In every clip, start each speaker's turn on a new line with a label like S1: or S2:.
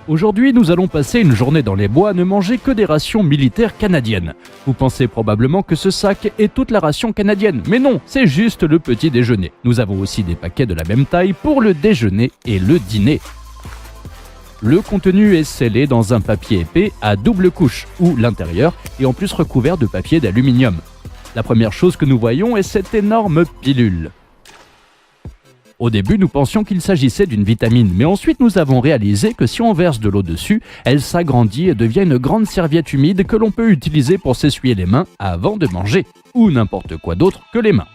S1: Aujourd'hui, nous allons passer une journée dans les bois à ne manger que des rations militaires canadiennes. Vous pensez probablement que ce sac est toute la ration canadienne, mais non, c'est juste le petit déjeuner. Nous avons aussi des paquets de la même taille pour le déjeuner et le dîner. Le contenu est scellé dans un papier épais à double couche, où l'intérieur est en plus recouvert de papier d'aluminium. La première chose que nous voyons est cette énorme pilule. Au début, nous pensions qu'il s'agissait d'une vitamine, mais ensuite nous avons réalisé que si on verse de l'eau dessus, elle s'agrandit et devient une grande serviette humide que l'on peut utiliser pour s'essuyer les mains avant de manger, ou n'importe quoi d'autre que les mains.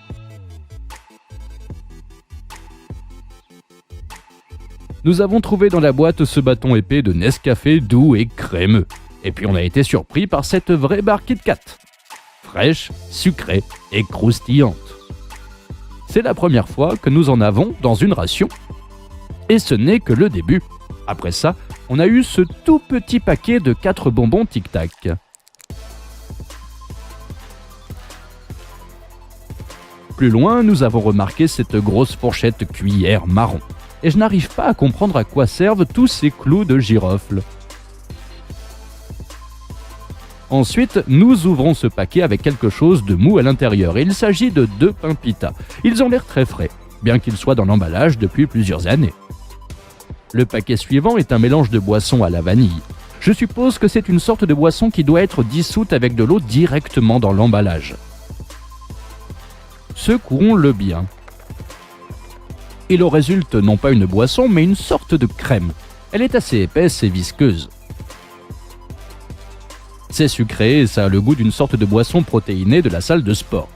S1: Nous avons trouvé dans la boîte ce bâton épais de Nescafé doux et crémeux. Et puis on a été surpris par cette vraie barre Kit Kat. Fraîche, sucrée et croustillante. C'est la première fois que nous en avons dans une ration. Et ce n'est que le début. Après ça, on a eu ce tout petit paquet de 4 bonbons Tic Tac. Plus loin, nous avons remarqué cette grosse fourchette cuillère marron. Et je n'arrive pas à comprendre à quoi servent tous ces clous de girofle. Ensuite, nous ouvrons ce paquet avec quelque chose de mou à l'intérieur. Il s'agit de 2 pains pita. Ils ont l'air très frais, bien qu'ils soient dans l'emballage depuis plusieurs années. Le paquet suivant est un mélange de boisson à la vanille. Je suppose que c'est une sorte de boisson qui doit être dissoute avec de l'eau directement dans l'emballage. Secouons-le bien. Il en résulte non pas une boisson, mais une sorte de crème. Elle est assez épaisse et visqueuse. C'est sucré et ça a le goût d'une sorte de boisson protéinée de la salle de sport.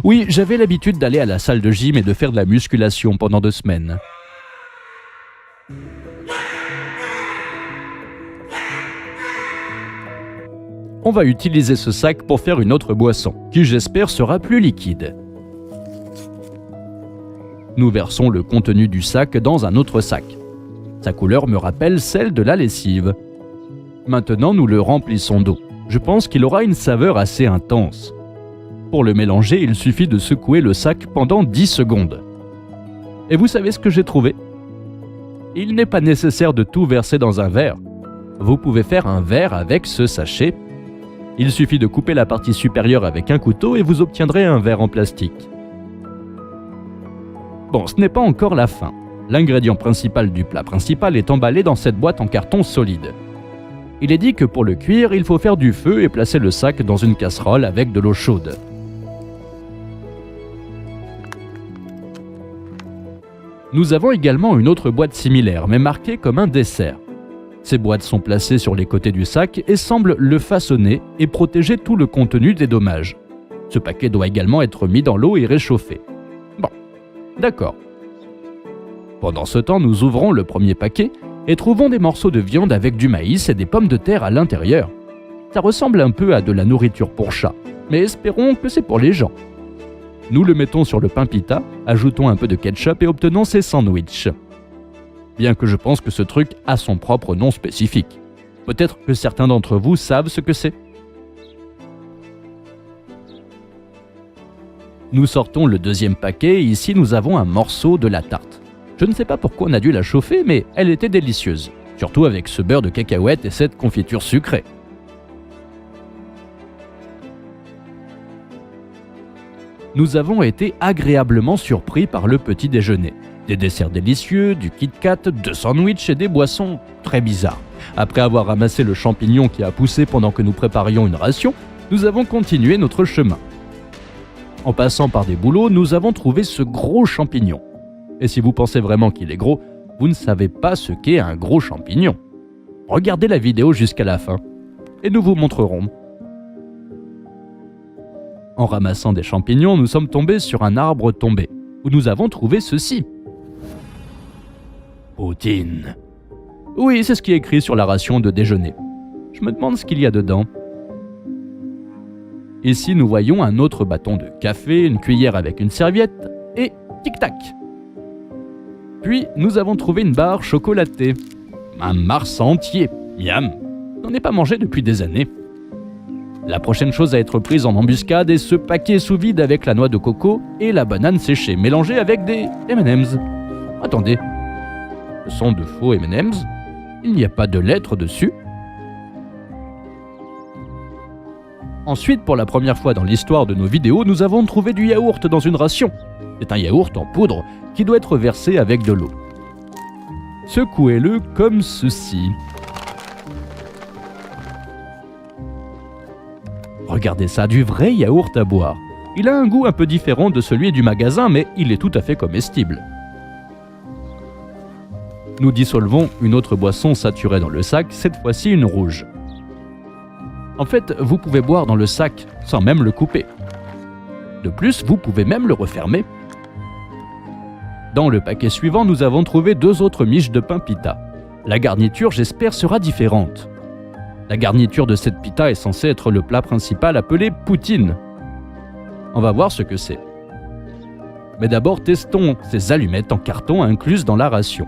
S1: Oui, j'avais l'habitude d'aller à la salle de gym et de faire de la musculation pendant 2 semaines. On va utiliser ce sac pour faire une autre boisson, qui j'espère sera plus liquide. Nous versons le contenu du sac dans un autre sac. Sa couleur me rappelle celle de la lessive. Maintenant, nous le remplissons d'eau. Je pense qu'il aura une saveur assez intense. Pour le mélanger, il suffit de secouer le sac pendant 10 secondes. Et vous savez ce que j'ai trouvé? Il n'est pas nécessaire de tout verser dans un verre. Vous pouvez faire un verre avec ce sachet. Il suffit de couper la partie supérieure avec un couteau et vous obtiendrez un verre en plastique. Bon, ce n'est pas encore la fin. L'ingrédient principal du plat principal est emballé dans cette boîte en carton solide. Il est dit que pour le cuire, il faut faire du feu et placer le sac dans une casserole avec de l'eau chaude. Nous avons également une autre boîte similaire, mais marquée comme un dessert. Ces boîtes sont placées sur les côtés du sac et semblent le façonner et protéger tout le contenu des dommages. Ce paquet doit également être mis dans l'eau et réchauffé. Bon, d'accord. Pendant ce temps, nous ouvrons le premier paquet et trouvons des morceaux de viande avec du maïs et des pommes de terre à l'intérieur. Ça ressemble un peu à de la nourriture pour chat, mais espérons que c'est pour les gens. Nous le mettons sur le pain pita, ajoutons un peu de ketchup et obtenons ces sandwichs. Bien que je pense que ce truc a son propre nom spécifique. Peut-être que certains d'entre vous savent ce que c'est. Nous sortons le deuxième paquet et ici nous avons un morceau de la tarte. Je ne sais pas pourquoi on a dû la chauffer, mais elle était délicieuse. Surtout avec ce beurre de cacahuète et cette confiture sucrée. Nous avons été agréablement surpris par le petit déjeuner. Des desserts délicieux, du Kit Kat, 2 sandwichs et des boissons très bizarres. Après avoir ramassé le champignon qui a poussé pendant que nous préparions une ration, nous avons continué notre chemin. En passant par des bouleaux, nous avons trouvé ce gros champignon. Et si vous pensez vraiment qu'il est gros, vous ne savez pas ce qu'est un gros champignon. Regardez la vidéo jusqu'à la fin, et nous vous montrerons. En ramassant des champignons, nous sommes tombés sur un arbre tombé, où nous avons trouvé ceci. Poutine. Oui, c'est ce qui est écrit sur la ration de déjeuner. Je me demande ce qu'il y a dedans. Ici, nous voyons un autre bâton de café, une cuillère avec une serviette, et tic-tac. Puis, nous avons trouvé une barre chocolatée. Un Mars entier. Miam. On n'en ai pas mangé depuis des années. La prochaine chose à être prise en embuscade est ce paquet sous vide avec la noix de coco et la banane séchée, mélangée avec des M&M's. Attendez. Ce sont de faux M&M's. Il n'y a pas de lettres dessus. Ensuite, pour la première fois dans l'histoire de nos vidéos, nous avons trouvé du yaourt dans une ration. C'est un yaourt en poudre qui doit être versé avec de l'eau. Secouez-le comme ceci. Regardez ça, du vrai yaourt à boire. Il a un goût un peu différent de celui du magasin, mais il est tout à fait comestible. Nous dissolvons une autre boisson saturée dans le sac, cette fois-ci une rouge. En fait, vous pouvez boire dans le sac sans même le couper. De plus, vous pouvez même le refermer. Dans le paquet suivant, nous avons trouvé 2 autres miches de pain pita. La garniture, j'espère, sera différente. La garniture de cette pita est censée être le plat principal appelé poutine. On va voir ce que c'est. Mais d'abord, testons ces allumettes en carton incluses dans la ration.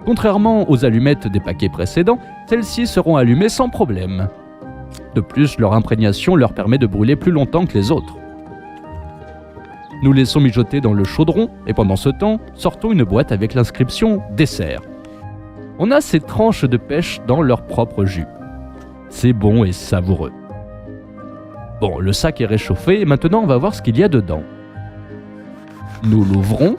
S1: Contrairement aux allumettes des paquets précédents, celles-ci seront allumées sans problème. De plus, leur imprégnation leur permet de brûler plus longtemps que les autres. Nous laissons mijoter dans le chaudron et pendant ce temps, sortons une boîte avec l'inscription « Dessert ». On a ces tranches de pêche dans leur propre jus. C'est bon et savoureux. Bon, le sac est réchauffé et maintenant on va voir ce qu'il y a dedans. Nous l'ouvrons.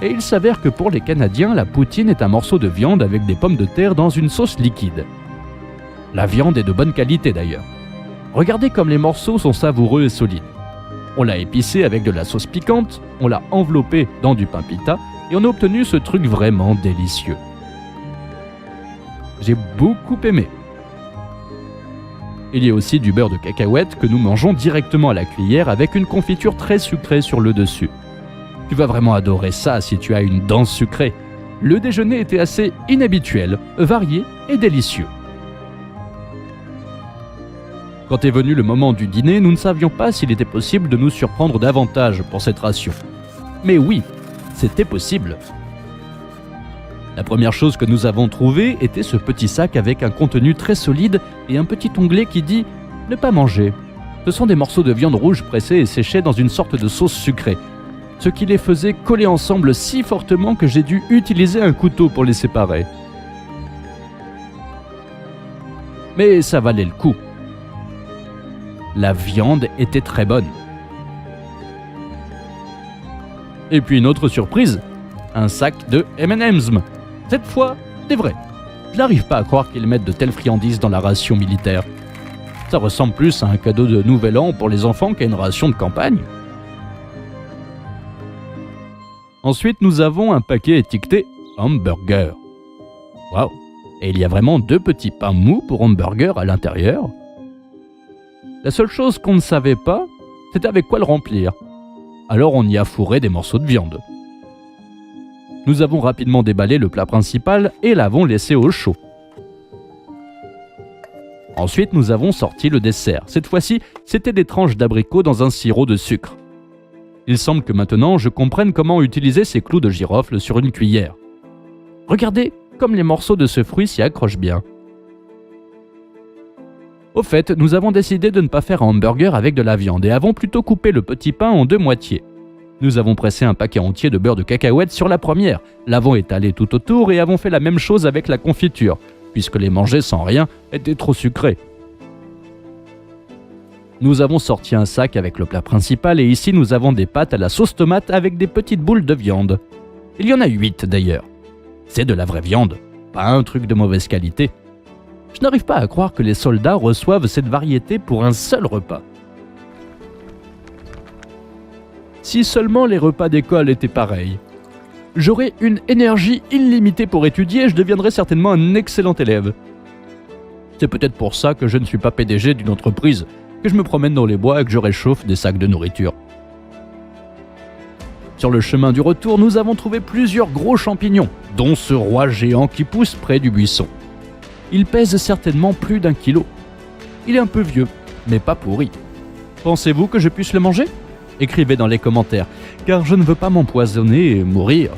S1: Et il s'avère que pour les Canadiens, la poutine est un morceau de viande avec des pommes de terre dans une sauce liquide. La viande est de bonne qualité d'ailleurs. Regardez comme les morceaux sont savoureux et solides. On l'a épicé avec de la sauce piquante, on l'a enveloppé dans du pain pita et on a obtenu ce truc vraiment délicieux. J'ai beaucoup aimé. Il y a aussi du beurre de cacahuète que nous mangeons directement à la cuillère avec une confiture très sucrée sur le dessus. Tu vas vraiment adorer ça si tu as une dent sucrée. Le déjeuner était assez inhabituel, varié et délicieux. Quand est venu le moment du dîner, nous ne savions pas s'il était possible de nous surprendre davantage pour cette ration. Mais oui, c'était possible. La première chose que nous avons trouvée était ce petit sac avec un contenu très solide et un petit onglet qui dit « Ne pas manger ». Ce sont des morceaux de viande rouge pressés et séchés dans une sorte de sauce sucrée, ce qui les faisait coller ensemble si fortement que j'ai dû utiliser un couteau pour les séparer. Mais ça valait le coup. La viande était très bonne. Et puis une autre surprise, un sac de M&M's. Cette fois, c'est vrai. Je n'arrive pas à croire qu'ils mettent de telles friandises dans la ration militaire. Ça ressemble plus à un cadeau de Nouvel An pour les enfants qu'à une ration de campagne. Ensuite, nous avons un paquet étiqueté hamburger. Waouh! Et il y a vraiment 2 petits pains mous pour hamburger à l'intérieur. La seule chose qu'on ne savait pas, c'était avec quoi le remplir. Alors on y a fourré des morceaux de viande. Nous avons rapidement déballé le plat principal et l'avons laissé au chaud. Ensuite, nous avons sorti le dessert. Cette fois-ci, c'était des tranches d'abricots dans un sirop de sucre. Il semble que maintenant, je comprenne comment utiliser ces clous de girofle sur une cuillère. Regardez comme les morceaux de ce fruit s'y accrochent bien. Au fait, nous avons décidé de ne pas faire un hamburger avec de la viande et avons plutôt coupé le petit pain en 2 moitiés. Nous avons pressé un paquet entier de beurre de cacahuète sur la première, l'avons étalé tout autour et avons fait la même chose avec la confiture, puisque les manger sans rien était trop sucré. Nous avons sorti un sac avec le plat principal et ici nous avons des pâtes à la sauce tomate avec des petites boules de viande. Il y en a 8 d'ailleurs. C'est de la vraie viande, pas un truc de mauvaise qualité. Je n'arrive pas à croire que les soldats reçoivent cette variété pour un seul repas. Si seulement les repas d'école étaient pareils. J'aurais une énergie illimitée pour étudier et je deviendrais certainement un excellent élève. C'est peut-être pour ça que je ne suis pas PDG d'une entreprise, que je me promène dans les bois et que je réchauffe des sacs de nourriture. Sur le chemin du retour, nous avons trouvé plusieurs gros champignons, dont ce roi géant qui pousse près du buisson. Il pèse certainement plus d'1 kilo. Il est un peu vieux, mais pas pourri. Pensez-vous que je puisse le manger ? Écrivez dans les commentaires, car je ne veux pas m'empoisonner et mourir.